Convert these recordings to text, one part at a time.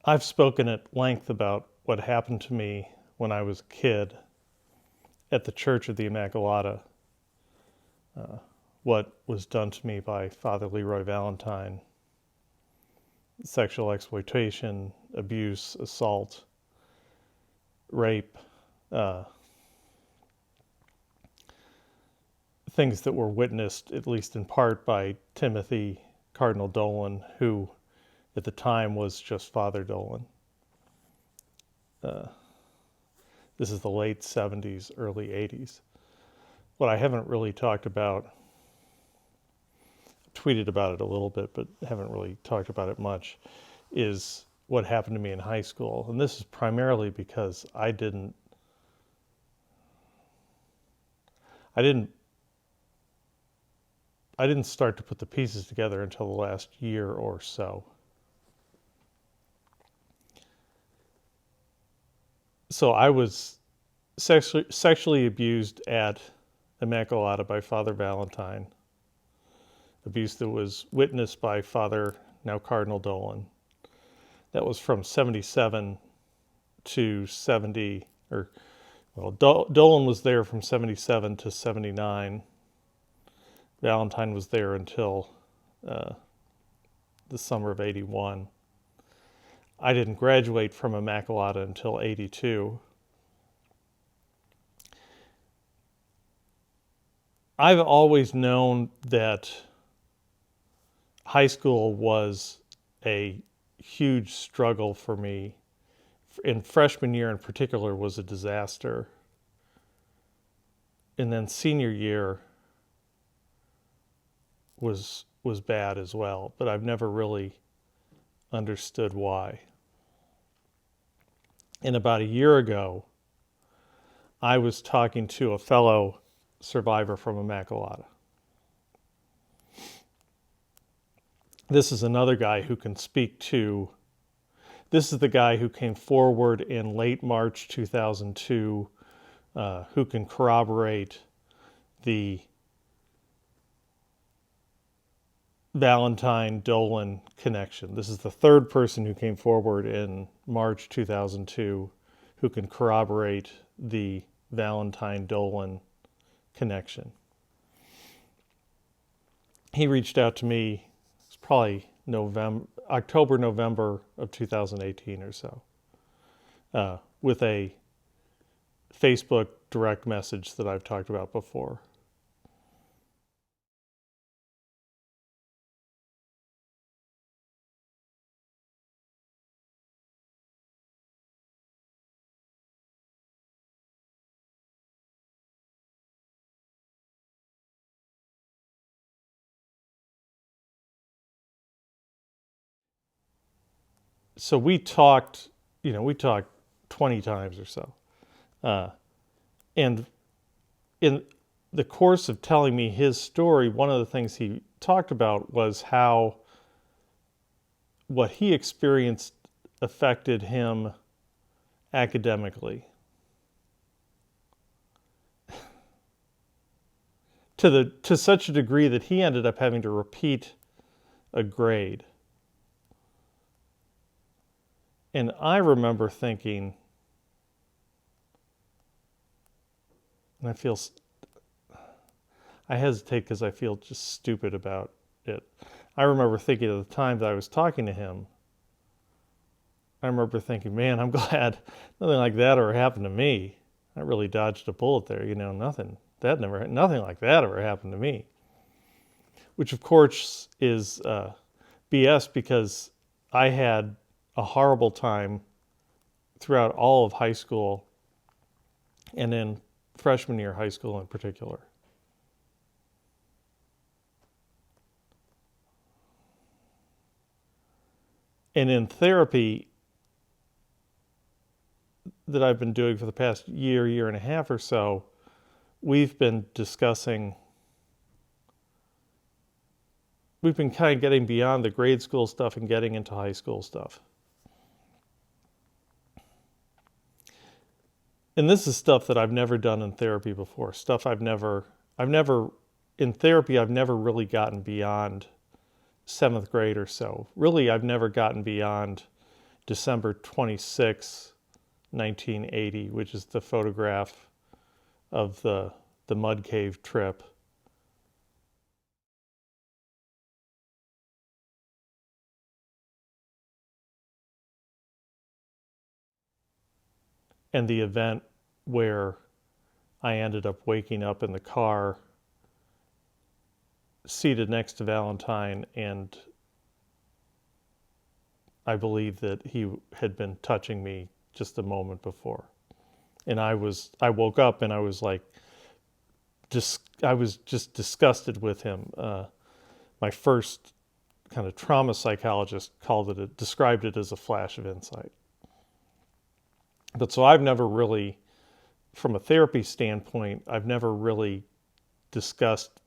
I've spoken at length about what happened to me when I was a kid at the Church of the Immacolata, what was done to me by Father LeRoy Valentine, sexual exploitation, abuse, assault, rape, uh, things that were witnessed, at least in part, by Timothy Cardinal Dolan, who at the time was just Father Dolan. This is the late 70s, early 80s. What I haven't really talked about, tweeted about it a little bit, but haven't really talked about it much, is what happened to me in high school. And this is primarily because I didn't start to put the pieces together until the last year or so. So I was sexually abused at Immacolata by Father Valentine, abuse that was witnessed by Father, now Cardinal Dolan. That was from 77 to 70, Dolan was there from 77 to 79. Valentine was there until the summer of 81. I didn't graduate from Immacolata until 82. I've always known that high school was a huge struggle for me. In freshman year in particular was a disaster. And then senior year was bad as well, but I've never really understood why. And about a year ago, I was talking to a fellow survivor from Immacolata. This is another guy who can speak to, this is the guy who came forward in late March 2002, who can corroborate the Valentine-Dolan connection. This is the third person who came forward in March 2002 who can corroborate the Valentine-Dolan connection. He reached out to me, it's probably October, November of 2018 or so, with a Facebook direct message that I've talked about before. So we talked 20 times or so. And in the course of telling me his story, one of the things he talked about was how what he experienced affected him academically. To such a degree that he ended up having to repeat a grade. And I remember thinking, and I hesitate because I feel just stupid about it. I remember thinking at the time that I was talking to him, I remember thinking, man, I'm glad nothing like that ever happened to me. I really dodged a bullet there, nothing like that ever happened to me. Which of course is BS, because I had a horrible time throughout all of high school, and in freshman year high school in particular. And in therapy that I've been doing for the past year and a half or so, we've been kind of getting beyond the grade school stuff and getting into high school stuff. And this is stuff that I've never done in therapy before. Stuff in therapy, I've never really gotten beyond 7th grade or so. Really, I've never gotten beyond December 26, 1980, which is the photograph of the mud cave trip. And the event where I ended up waking up in the car seated next to Valentine, and I believe that he had been touching me just a moment before. And I woke up and I was like, I was just disgusted with him. My first kind of trauma psychologist described it as a flash of insight. But so I've never really, from a therapy standpoint, I've never really discussed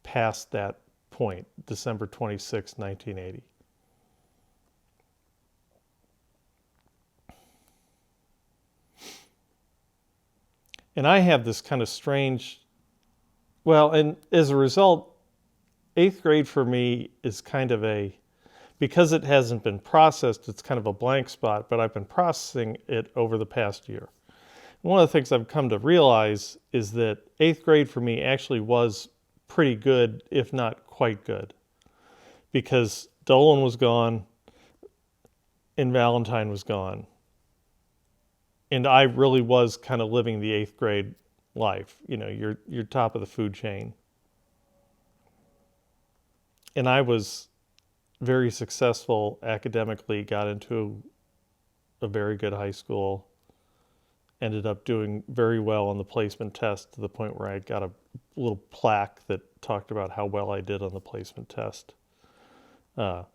past that point, December 26, 1980. And I have this kind of strange, and as a result, 8th grade for me is kind of because it hasn't been processed, it's kind of a blank spot, but I've been processing it over the past year. And one of the things I've come to realize is that 8th grade for me actually was pretty good, if not quite good, because Dolan was gone and Valentine was gone. And I really was kind of living the 8th grade life. You're top of the food chain. And I was very successful academically, got into a very good high school, ended up doing very well on the placement test to the point where I got a little plaque that talked about how well I did on the placement test. I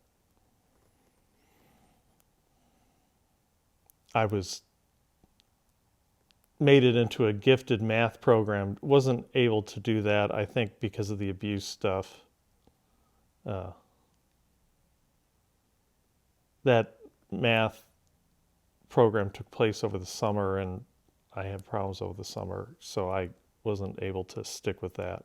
made it into a gifted math program. Wasn't able to do that, I think, because of the abuse stuff. That math program took place over the summer, and I had problems over the summer, so I wasn't able to stick with that.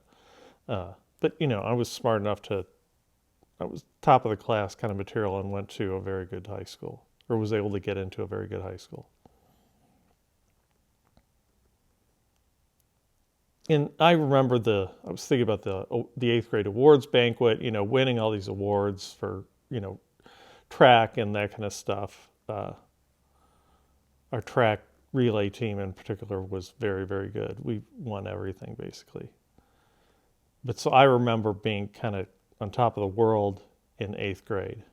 But, I was smart enough I was top of the class kind of material and went to a very good high school, or was able to get into a very good high school. And I remember I was thinking about the 8th grade awards banquet, winning all these awards for, track and that kind of stuff. Our track relay team in particular was very, very good. We won everything basically. But so I remember being kind of on top of the world in 8th grade,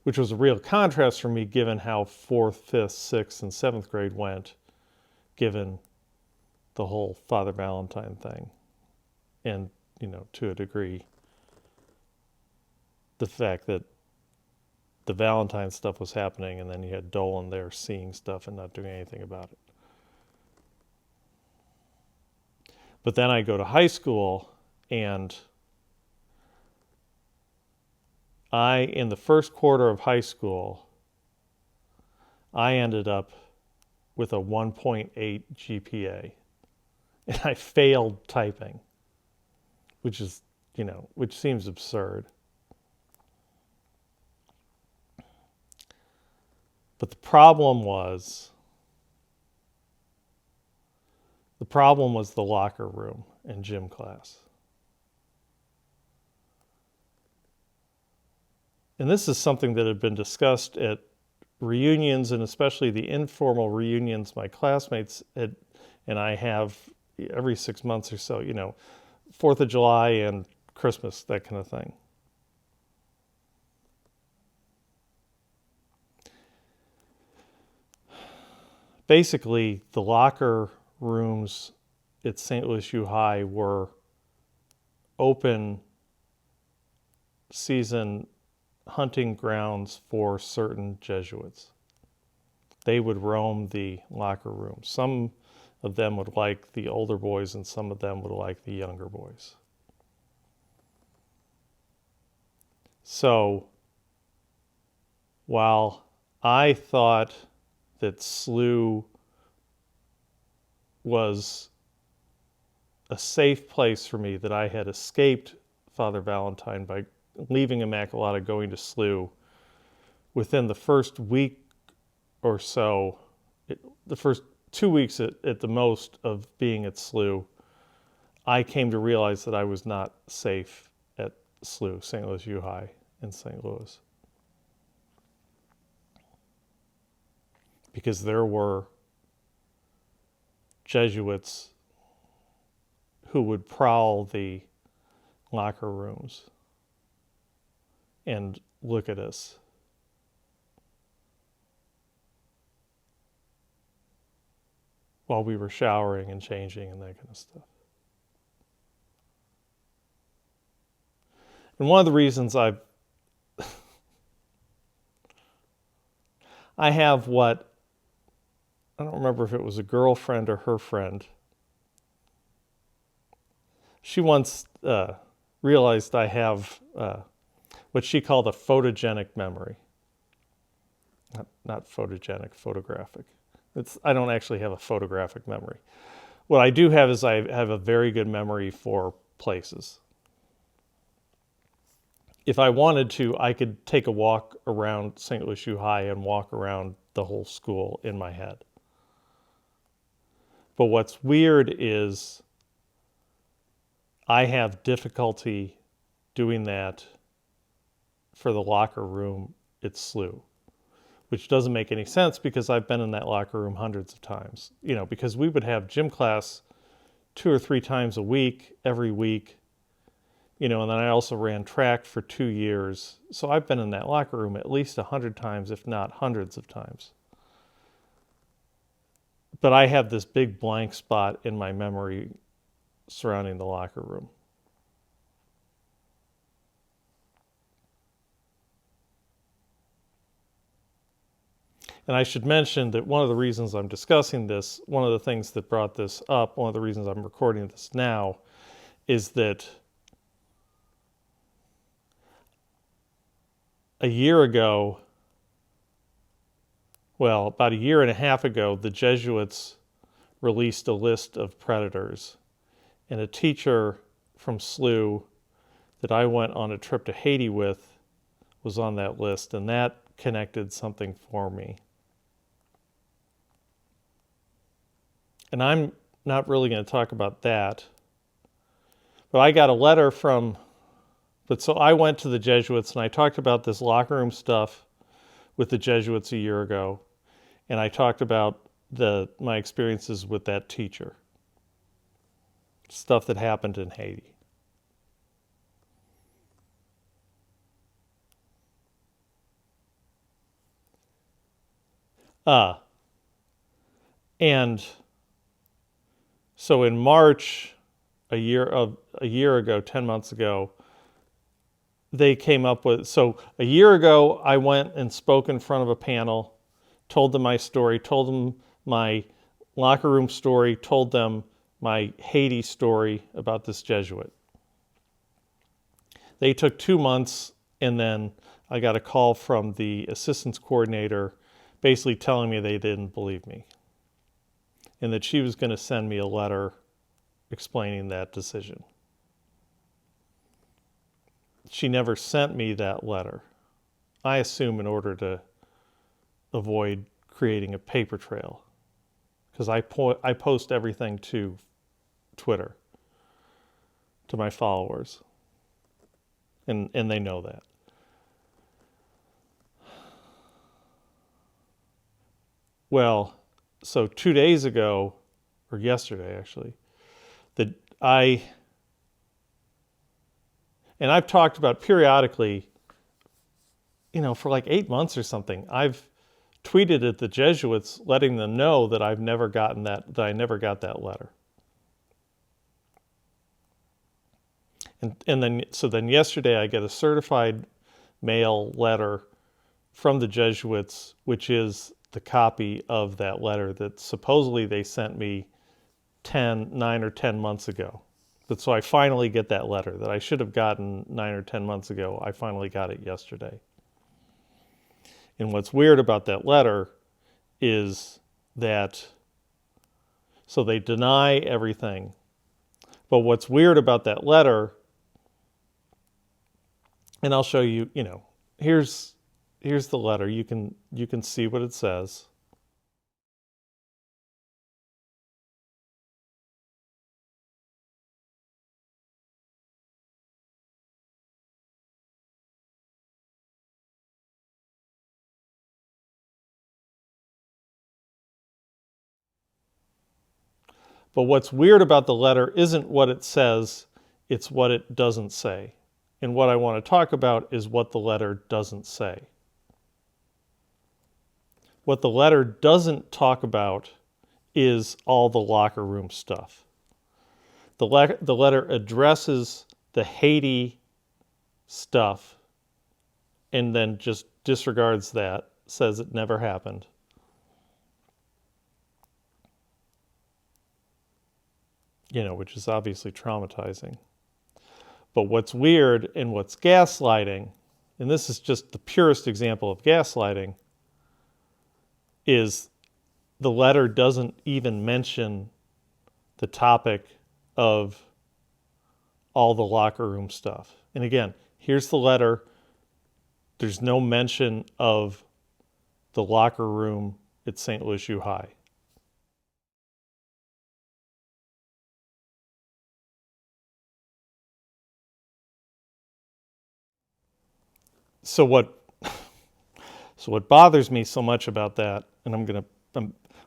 which was a real contrast for me given how 4th, 5th, 6th, and 7th grade went, given the whole Father Valentine thing. And, to a degree, the fact that the Valentine stuff was happening and then you had Dolan there seeing stuff and not doing anything about it. But then I go to high school, and in the first quarter of high school, I ended up with a 1.8 GPA. And I failed typing, which seems absurd. But the problem was the locker room and gym class. And this is something that had been discussed at reunions, and especially the informal reunions my classmates and I have every 6 months or so, 4th of July and Christmas, that kind of thing. Basically, the locker rooms at St. Louis U High were open season hunting grounds for certain Jesuits. They would roam the locker room. Some of them would like the older boys, and some of them would like the younger boys. So, while I thought that SLU was a safe place for me, that I had escaped Father Valentine by leaving Immacolata, going to SLU, within the first week or so, the first 2 weeks at the most of being at SLU, I came to realize that I was not safe at SLU, St. Louis U High in St. Louis. Because there were Jesuits who would prowl the locker rooms and look at us. While we were showering and changing and that kind of stuff. And one of the reasons I have what, I don't remember if it was a girlfriend or her friend. She once realized I have what she called a photogenic memory. Not photogenic, photographic. I don't actually have a photographic memory. What I do have is I have a very good memory for places. If I wanted to, I could take a walk around St. Louis U High and walk around the whole school in my head. But what's weird is I have difficulty doing that for the locker room at SLU, which doesn't make any sense because I've been in that locker room hundreds of times. Because we would have gym class 2 or 3 times a week, every week, and then I also ran track for 2 years. So I've been in that locker room at least 100 times, if not hundreds of times. But I have this big blank spot in my memory surrounding the locker room. And I should mention that one of the reasons I'm discussing this, one of the things that brought this up, one of the reasons I'm recording this now, is that a year ago, well, about a year and a half ago, the Jesuits released a list of predators. And a teacher from SLU that I went on a trip to Haiti with was on that list, and that connected something for me. And I'm not really going to talk about that. But I got a letter so I went to the Jesuits and I talked about this locker room stuff with the Jesuits a year ago. And I talked about my experiences with that teacher. Stuff that happened in Haiti. And so in March, a year ago, 10 months ago, they came up with, so a year ago, I went and spoke in front of a panel, told them my story, told them my locker room story, told them my Haiti story about this Jesuit. They took 2 months, and then I got a call from the assistance coordinator basically telling me they didn't believe me and that she was going to send me a letter explaining that decision. She never sent me that letter. I assume in order to avoid creating a paper trail, because I post everything to Twitter, to my followers, and they know that. Well, so 2 days ago, or yesterday actually, and I've talked about periodically, for like 8 months or something, I've tweeted at the Jesuits letting them know that I never got that letter. And then yesterday I get a certified mail letter from the Jesuits, which is the copy of that letter that supposedly they sent me 9 or 10 months ago. But so I finally get that letter that I should have gotten 9 or 10 months ago. I finally got it yesterday. And what's weird about that letter is that, so they deny everything. But what's weird about that letter, and I'll show you, here's here's the letter. You can see what it says. But what's weird about the letter isn't what it says, it's what it doesn't say. And what I want to talk about is what the letter doesn't say. What the letter doesn't talk about is all the locker room stuff. The letter addresses the Haiti stuff and then just disregards that, says it never happened. Which is obviously traumatizing. But what's weird and what's gaslighting, and this is just the purest example of gaslighting, is the letter doesn't even mention the topic of all the locker room stuff. And again, here's the letter. There's no mention of the locker room at St. Louis U High. So what bothers me so much about that, and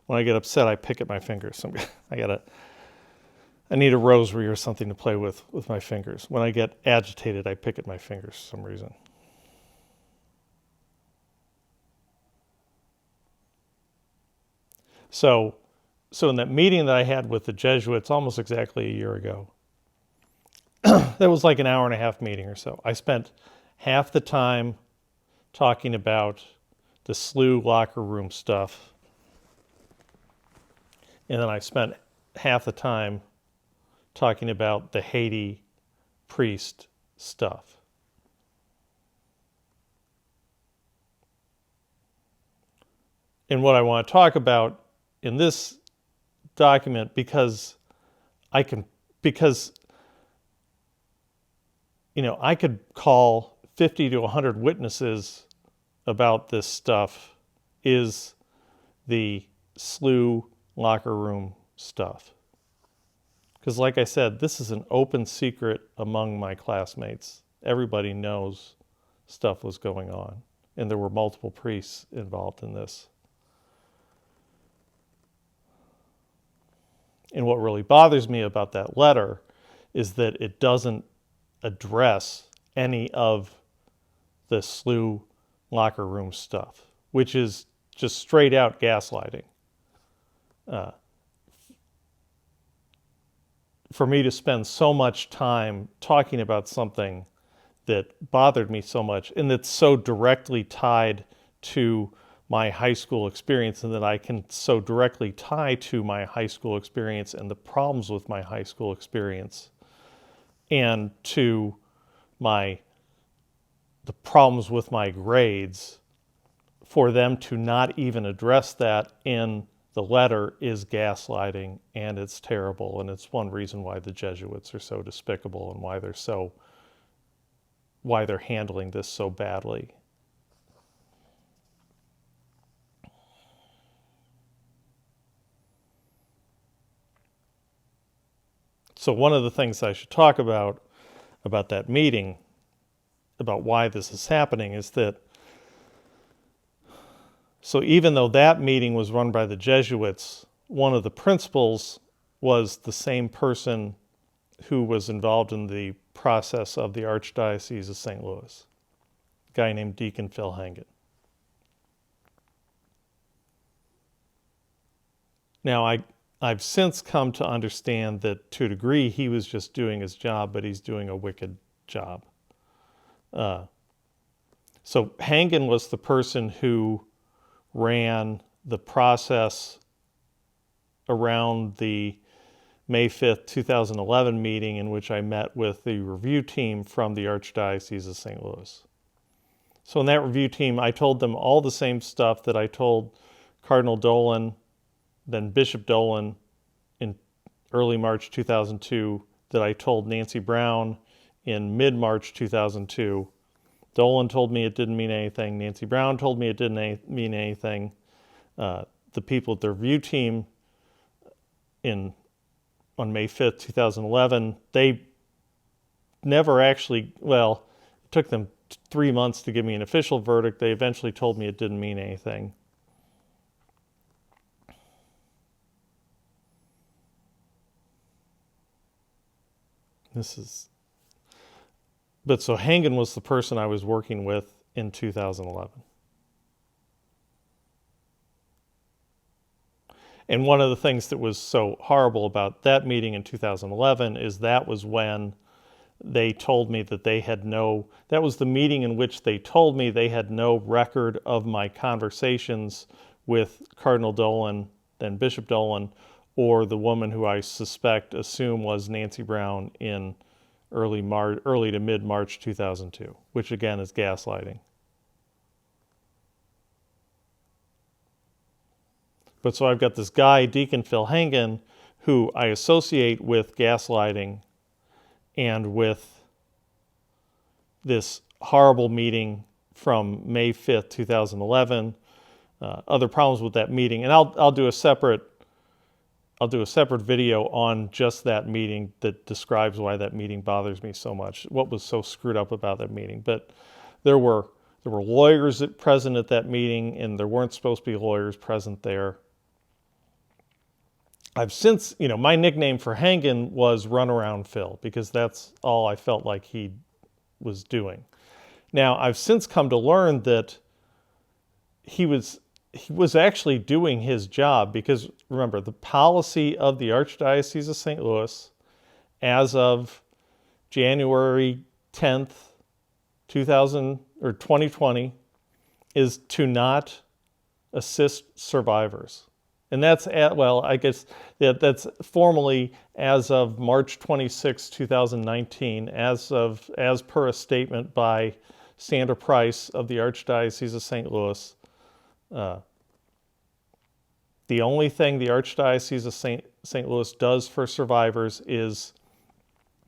when I get upset, I pick at my fingers. I need a rosary or something to play with my fingers. When I get agitated, I pick at my fingers for some reason. So in that meeting that I had with the Jesuits almost exactly a year ago, that was like an hour and a half meeting or so. I spent half the time talking about the SLU locker room stuff, and then I spent half the time talking about the Haiti priest stuff. And what I want to talk about in this document, because I could call 50 to 100 witnesses about this stuff, is the SLU locker room stuff. Because like I said, this is an open secret among my classmates. Everybody knows stuff was going on, and there were multiple priests involved in this. And what really bothers me about that letter is that it doesn't address any of the SLU locker room stuff, which is just straight out gaslighting. For me to spend so much time talking about something that bothered me so much and that's so directly tied to my high school experience, and that I can so directly tie to my high school experience and the problems with my high school experience, and to the problems with my grades, for them to not even address that in the letter is gaslighting, and it's terrible, and it's one reason why the Jesuits are so despicable and why they're handling this so badly. So one of the things I should talk about that meeting, about why this is happening, is that, so even though that meeting was run by the Jesuits, one of the principals was the same person who was involved in the process of the Archdiocese of St. Louis, a guy named Deacon Phil Hangen. Now, I've since come to understand that to a degree he was just doing his job, but he's doing a wicked job. So Hangen was the person who ran the process around the May 5th, 2011 meeting in which I met with the review team from the Archdiocese of St. Louis. So in that review team, I told them all the same stuff that I told Cardinal Dolan, then Bishop Dolan in early March 2002, that I told Nancy Brown in mid-March 2002, Dolan told me it didn't mean anything. Nancy Brown told me it didn't mean anything. The people at the review team on May 5th, 2011, they never actually, well, it took them 3 months to give me an official verdict. They eventually told me it didn't mean anything. But so Hangen was the person I was working with in 2011. And one of the things that was so horrible about that meeting in 2011 is that was when they told me that that was the meeting in which they told me they had no record of my conversations with Cardinal Dolan, then Bishop Dolan, or the woman who I assume was Nancy Brown in early to mid-March 2002, which again is gaslighting. But so I've got this guy, Deacon Phil Hangen, who I associate with gaslighting and with this horrible meeting from May 5th, 2011. Other problems with that meeting, and I'll do a separate video on just that meeting that describes why that meeting bothers me so much. What was so screwed up about that meeting? But there were lawyers present at that meeting, and there weren't supposed to be lawyers present there. I've since, my nickname for Hangen was Runaround Phil, because that's all I felt like he was doing. Now, I've since come to learn that he was actually doing his job, because remember, the policy of the Archdiocese of St. Louis as of January 10th, 2020 is to not assist survivors. And that's that's formally as of March 26, 2019, as per a statement by Sandra Price of the Archdiocese of St. Louis. The only thing the Archdiocese of St. Louis does for survivors is,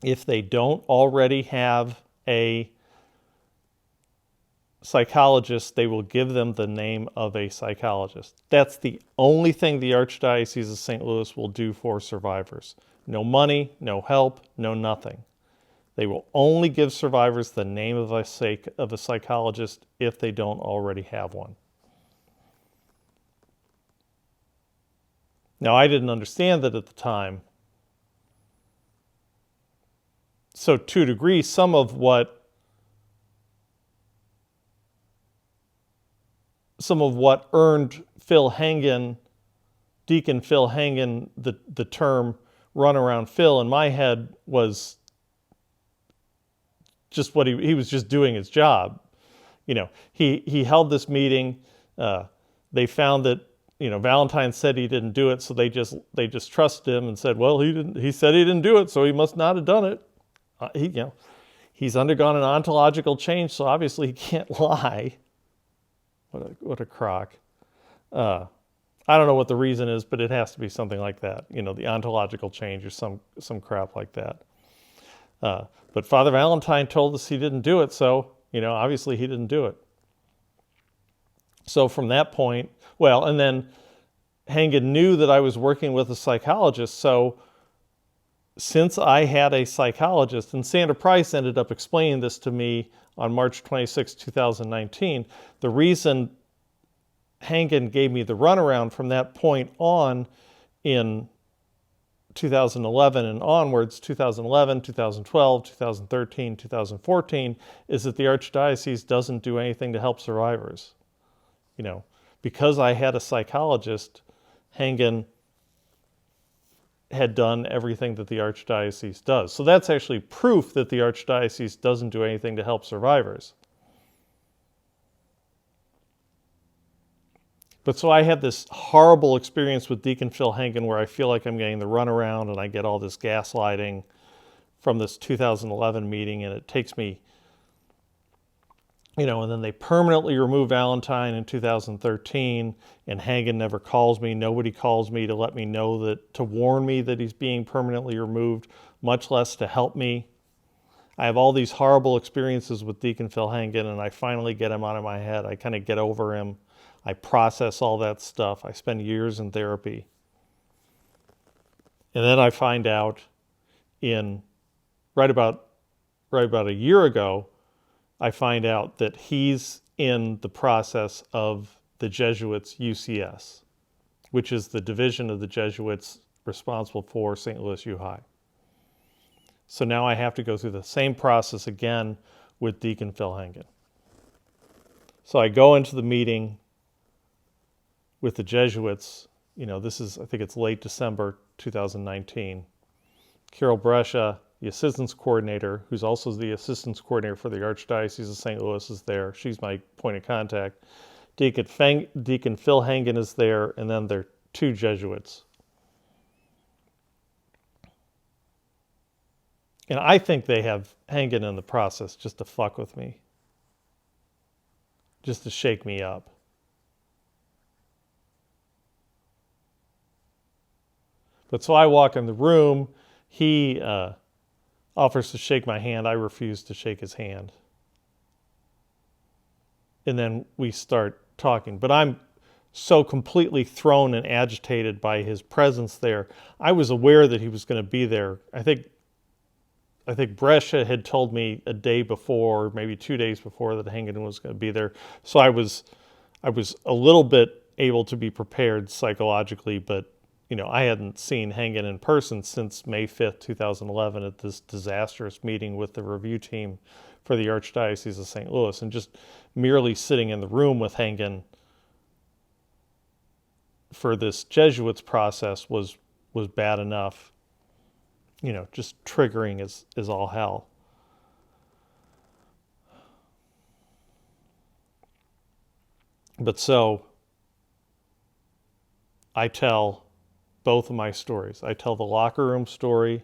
if they don't already have a psychologist, they will give them the name of a psychologist. That's the only thing the Archdiocese of St. Louis will do for survivors. No money, no help, no nothing. They will only give survivors the name of a psychologist if they don't already have one. Now, I didn't understand that at the time. So to a degree, some of what earned Phil Hangen, Deacon Phil Hangen, the term Runaround Phil in my head was just what he was just doing his job. He held this meeting. They found that, Valentine said he didn't do it, so they just trusted him and said, well, he said he didn't do it, so he must not have done it. He's undergone an ontological change, so obviously he can't lie. What a crock. I don't know what the reason is, but it has to be something like that. The ontological change or some crap like that. But Father Valentine told us he didn't do it, so, obviously he didn't do it. So from that point, and then Hangen knew that I was working with a psychologist, so since I had a psychologist, and Sandra Price ended up explaining this to me on March 26, 2019, the reason Hangen gave me the runaround from that point on in 2011 and onwards, 2011, 2012, 2013, 2014, is that the Archdiocese doesn't do anything to help survivors. Because I had a psychologist, Hangen had done everything that the Archdiocese does. So that's actually proof that the Archdiocese doesn't do anything to help survivors. But so I had this horrible experience with Deacon Phil Hangen where I feel like I'm getting the runaround and I get all this gaslighting from this 2011 meeting, and it takes me, and then they permanently remove Valentine in 2013, and Hangen never calls me. Nobody calls me to let me know to warn me that he's being permanently removed, much less to help me. I have all these horrible experiences with Deacon Phil Hangen, and I finally get him out of my head. I kind of get over him. I process all that stuff. I spend years in therapy. And then I find out right about a year ago, I find out that he's in the process of the Jesuits UCS, which is the division of the Jesuits responsible for St. Louis U High. So now I have to go through the same process again with Deacon Phil Hangen. So I go into the meeting with the Jesuits. This is, I think it's late December 2019. Carol Brescia, the assistance coordinator, who's also the assistance coordinator for the Archdiocese of St. Louis, is there. She's my point of contact. Deacon Phil Hangen is there, and then there are 2 Jesuits. And I think they have Hangen in the process just to fuck with me, just to shake me up. But so I walk in the room. He offers to shake my hand. I refuse to shake his hand. And then we start talking. But I'm so completely thrown and agitated by his presence there. I was aware that he was going to be there. I think Brescia had told me a day before, maybe 2 days before, that Hangen was going to be there. So I was a little bit able to be prepared psychologically, but I hadn't seen Hangen in person since May 5th, 2011 at this disastrous meeting with the review team for the Archdiocese of St. Louis. And just merely sitting in the room with Hangen for this Jesuits process was bad enough. Just triggering is all hell. But so I tell both of my stories. I tell the locker room story.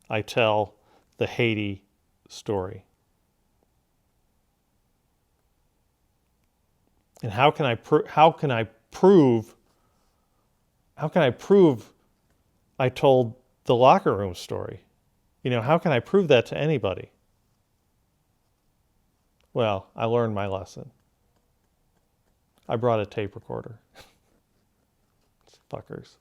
I tell the Haiti story. And how can I prove I told the locker room story? How can I prove that to anybody? Well, I learned my lesson. I brought a tape recorder. Fuckers.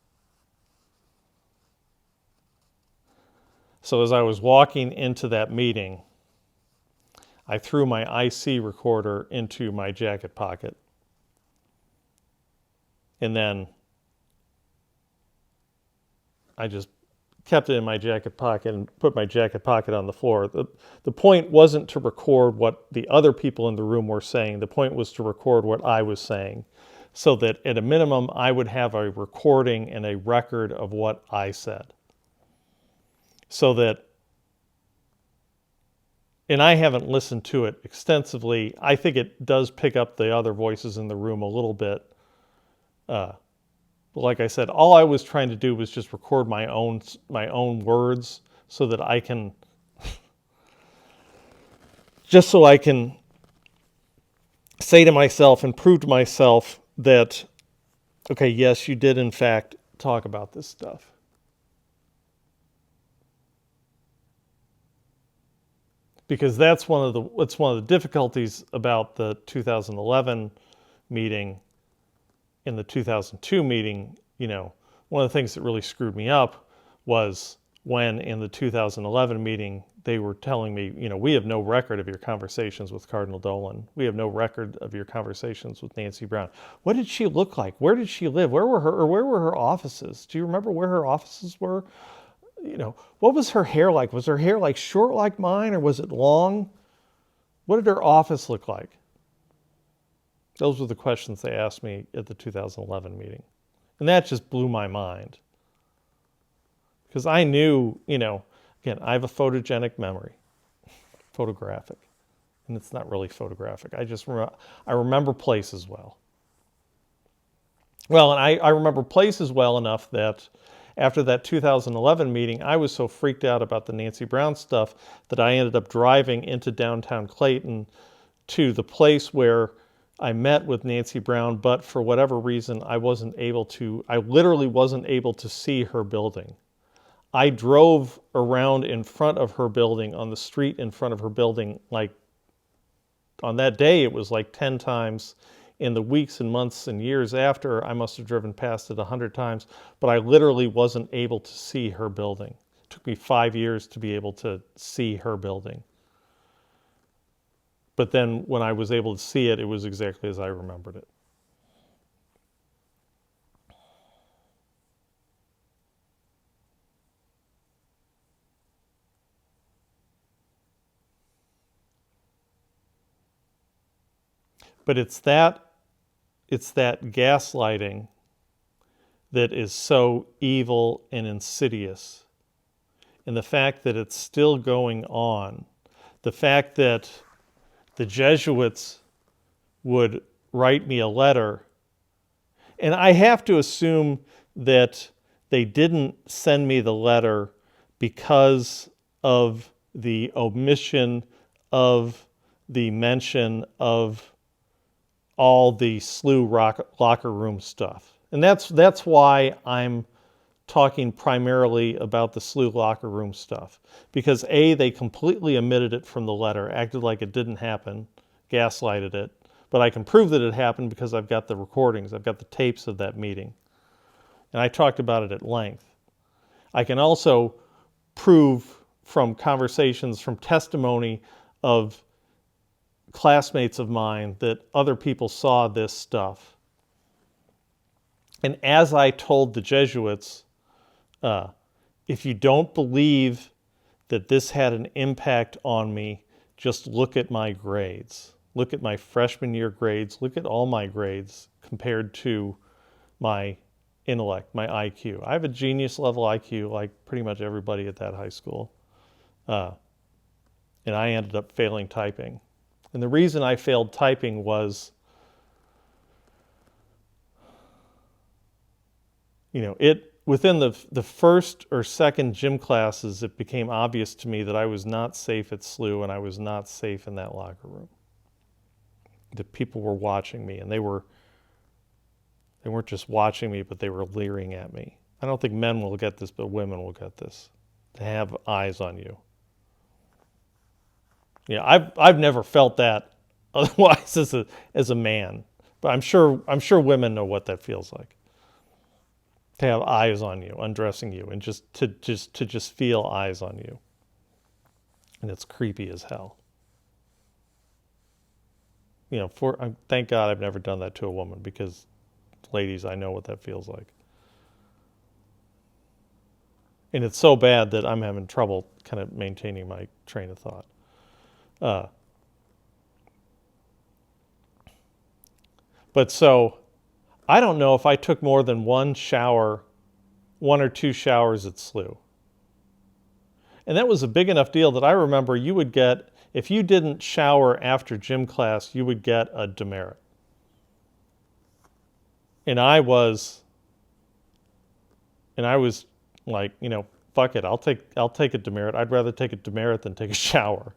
So as I was walking into that meeting, I threw my IC recorder into my jacket pocket. And then I just kept it in my jacket pocket and put my jacket pocket on the floor. The point wasn't to record what the other people in the room were saying. The point was to record what I was saying, so that at a minimum I would have a recording and a record of what I said. So that, and I haven't listened to it extensively. I think it does pick up the other voices in the room a little bit. Like I said, all I was trying to do was just record my own words so that I can, just so I can say to myself and prove to myself that, okay, yes, you did in fact talk about this stuff. Because that's one of the difficulties about the 2011 meeting. In the 2002 meeting, one of the things that really screwed me up was when in the 2011 meeting, they were telling me, we have no record of your conversations with Cardinal Dolan. We have no record of your conversations with Nancy Brown. What did she look like? Where did she live? Where were her offices? Do you remember where her offices were? What was her hair like? Was her hair like short like mine, or was it long? What did her office look like? Those were the questions they asked me at the 2011 meeting. And that just blew my mind. Because I knew, again, I have a photogenic memory, photographic. And it's not really photographic. I remember places well. Well, and I remember places well enough that after that 2011 meeting, I was so freaked out about the Nancy Brown stuff that I ended up driving into downtown Clayton to the place where I met with Nancy Brown, but for whatever reason, I literally wasn't able to see her building. I drove around in front of her building, on the street in front of her building, like on that day it was like 10 times. In the weeks and months and years after, I must have driven past it 100 times, but I literally wasn't able to see her building. It took me 5 years to be able to see her building. But then when I was able to see it, it was exactly as I remembered it. But it's that gaslighting that is so evil and insidious. And the fact that it's still going on, the fact that the Jesuits would write me a letter, and I have to assume that they didn't send me the letter because of the omission of the mention of all the SLU locker room stuff. And that's why I'm talking primarily about the SLU locker room stuff. Because A, they completely omitted it from the letter, acted like it didn't happen, gaslighted it. But I can prove that it happened because I've got the recordings, I've got the tapes of that meeting. And I talked about it at length. I can also prove from conversations, from testimony of classmates of mine that other people saw this stuff. And as I told the Jesuits, if you don't believe that this had an impact on me, just look at my grades. Look at my freshman year grades. Look at all my grades compared to my intellect, my IQ. I have a genius level IQ like pretty much everybody at that high school. And I ended up failing typing. And the reason I failed typing was, within the first or second gym classes, it became obvious to me that I was not safe at SLU and I was not safe in that locker room. That people were watching me, and they weren't just watching me, but they were leering at me. I don't think men will get this, but women will get this. They have eyes on you. Yeah, I've never felt that otherwise as a man, but I'm sure women know what that feels like. To have eyes on you, undressing you, and just to feel eyes on you, and it's creepy as hell. Thank God I've never done that to a woman, because, ladies, I know what that feels like. And it's so bad that I'm having trouble kind of maintaining my train of thought. But so, I don't know if I took more than one or two showers at SLU. And that was a big enough deal that I remember you would get, if you didn't shower after gym class, you would get a demerit. And I was like, fuck it, I'll take a demerit. I'd rather take a demerit than take a shower.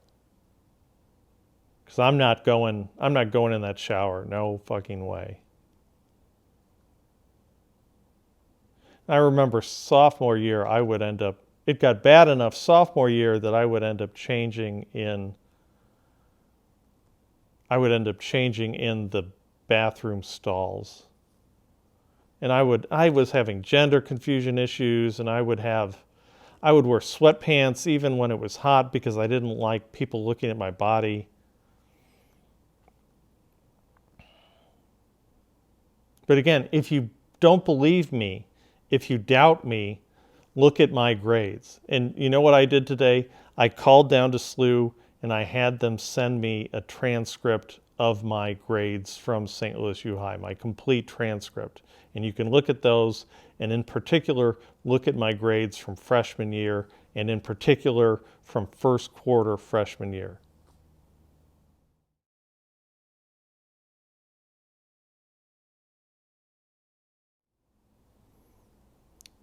Because I'm not going in that shower. No fucking way. I remember sophomore year, it got bad enough sophomore year that I would end up changing in the bathroom stalls. And I was having gender confusion issues, and I would wear sweatpants even when it was hot because I didn't like people looking at my body. But again, if you don't believe me, if you doubt me, look at my grades. And you know what I did today? I called down to SLU and I had them send me a transcript of my grades from St. Louis U High, my complete transcript. And you can look at those, and in particular, look at my grades from freshman year, and in particular, from first quarter freshman year.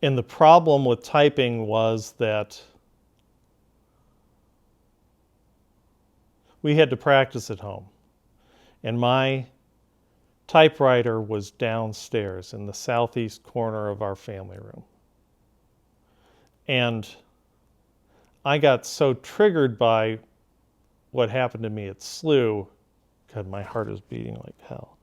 And the problem with typing was that we had to practice at home. And my typewriter was downstairs in the southeast corner of our family room. And I got so triggered by what happened to me at SLU. God, my heart is beating like hell.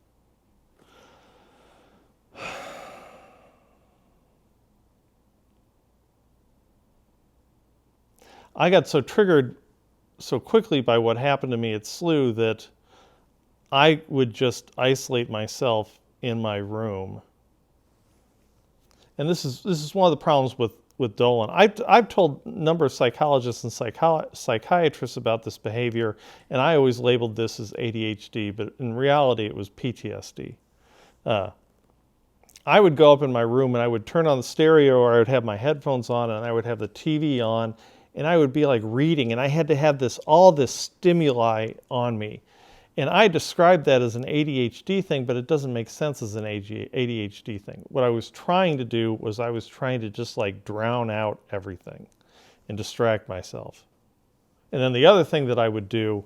I got so triggered so quickly by what happened to me at SLU that I would just isolate myself in my room. And this is one of the problems with Dolan. I've told a number of psychologists and psychiatrists about this behavior, and I always labeled this as ADHD, but in reality it was PTSD. I would go up in my room and I would turn on the stereo, or I would have my headphones on and I would have the TV on, and I would be like reading, and I had to have all this stimuli on me. And I described that as an ADHD thing, but it doesn't make sense as an ADHD thing. What I was trying to do was I was trying to just like drown out everything and distract myself. And then the other thing that I would do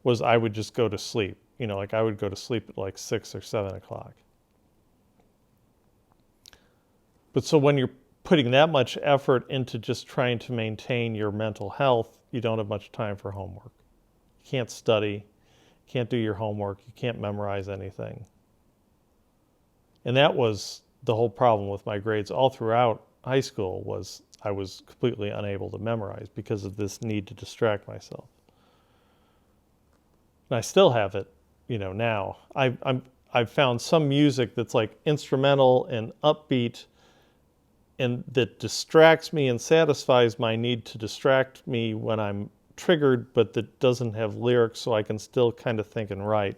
was I would just go to sleep. Like I would go to sleep at like 6 or 7 o'clock. But so when you're putting that much effort into just trying to maintain your mental health, you don't have much time for homework. You can't study. Can't do your homework, you can't memorize anything. And that was the whole problem with my grades all throughout high school, was I was completely unable to memorize because of this need to distract myself. And I still have it, now. I've found some music that's like instrumental and upbeat and that distracts me and satisfies my need to distract me when I'm triggered, but that doesn't have lyrics, so I can still kind of think and write.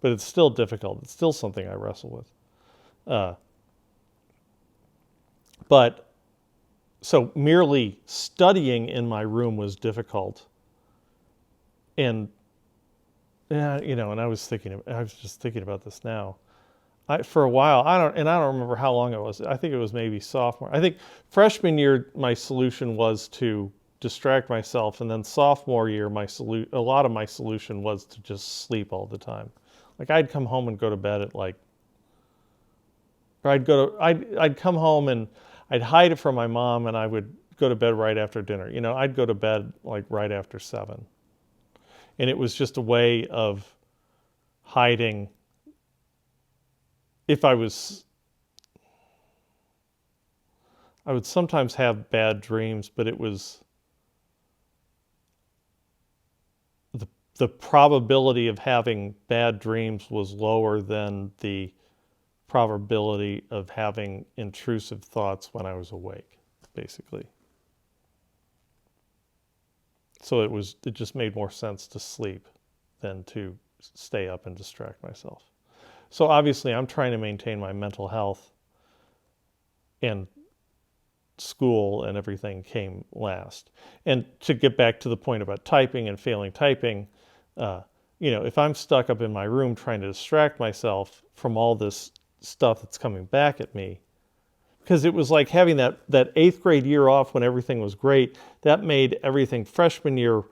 But it's still difficult. It's still something I wrestle with. But so merely studying in my room was difficult. And and I was just thinking about this now. For a while, I don't remember how long it was. I think it was maybe sophomore. I think freshman year my solution was to distract myself, and then sophomore year a lot of my solution was to just sleep all the time. Like I'd come home and go to bed at I'd come home and I'd hide it from my mom, and I would go to bed right after dinner. I'd go to bed like right after 7. And it was just a way of hiding. I would sometimes have bad dreams, but it was the probability of having bad dreams was lower than the probability of having intrusive thoughts when I was awake, basically. So it just made more sense to sleep than to stay up and distract myself. So obviously I'm trying to maintain my mental health, and school and everything came last. And to get back to the point about typing and failing typing, if I'm stuck up in my room trying to distract myself from all this stuff that's coming back at me, because it was like having that 8th grade year off when everything was great, that made everything freshman year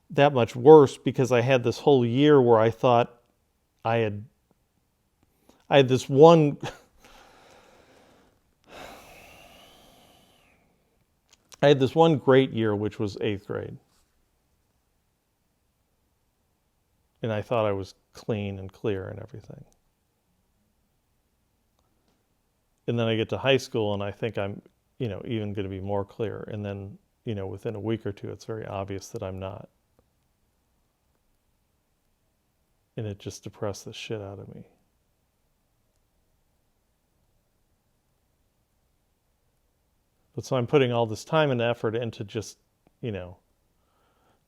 that much worse, because I had this whole year where I thought I had this one I had this one great year, which was 8th grade. And I thought I was clean and clear and everything. And then I get to high school and I think I'm, even going to be more clear. And then, within a week or two, it's very obvious that I'm not. And it just depressed the shit out of me. But so I'm putting all this time and effort into just,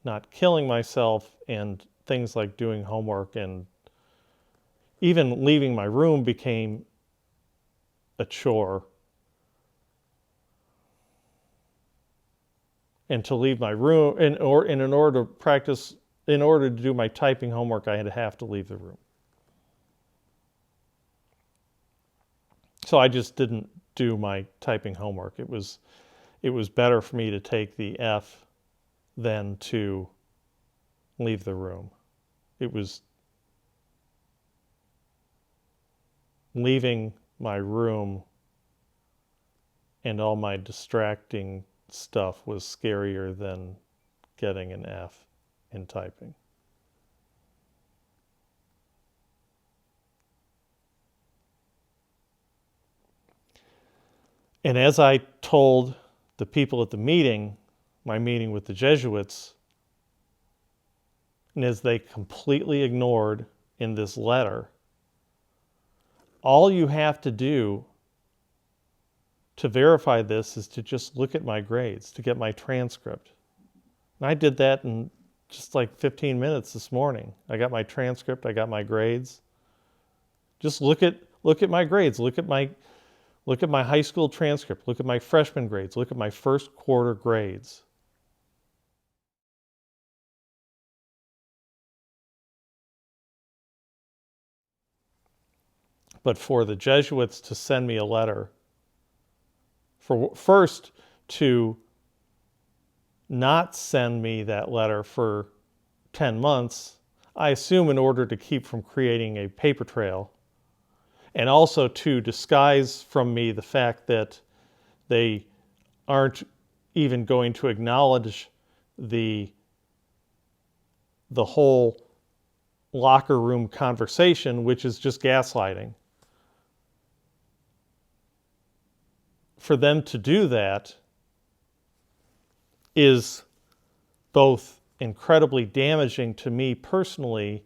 not killing myself, and things like doing homework, and even leaving my room became a chore. And to leave my room, in order to do my typing homework, I had to have to leave the room. So I just didn't do my typing homework. It was better for me to take the F than to leave the room. It was leaving my room and all my distracting stuff was scarier than getting an F in typing. And as I told the people at the meeting, my meeting with the Jesuits, and as they completely ignored in this letter, all you have to do to verify this is to just look at my grades, to get my transcript. And I did that in just like 15 minutes this morning. I got my transcript, I got my grades. Just look at my grades, look at my high school transcript, look at my freshman grades, look at my first quarter grades. But for the Jesuits to send me a letter, first to not send me that letter for 10 months, I assume in order to keep from creating a paper trail, and also to disguise from me the fact that they aren't even going to acknowledge the whole locker room conversation, which is just gaslighting. For them to do that is both incredibly damaging to me personally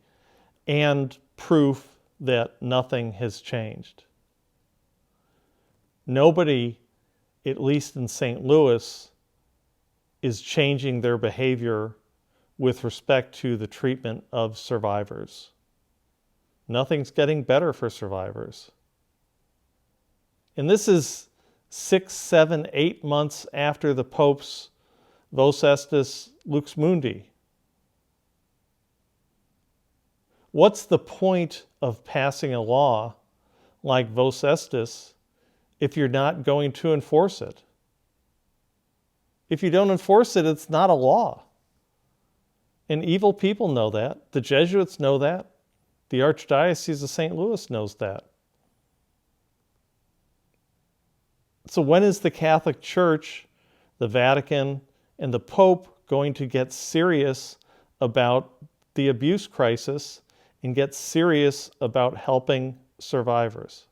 and proof that nothing has changed. Nobody, at least in St. Louis, is changing their behavior with respect to the treatment of survivors. Nothing's getting better for survivors. And this is 6, 7, 8 months after the Pope's Vos Estis Lux Mundi. What's the point of passing a law like Vos Estis if you're not going to enforce it? If you don't enforce it, it's not a law. And evil people know that. The Jesuits know that. The Archdiocese of St. Louis knows that. So when is the Catholic Church, the Vatican, and the Pope going to get serious about the abuse crisis and get serious about helping survivors?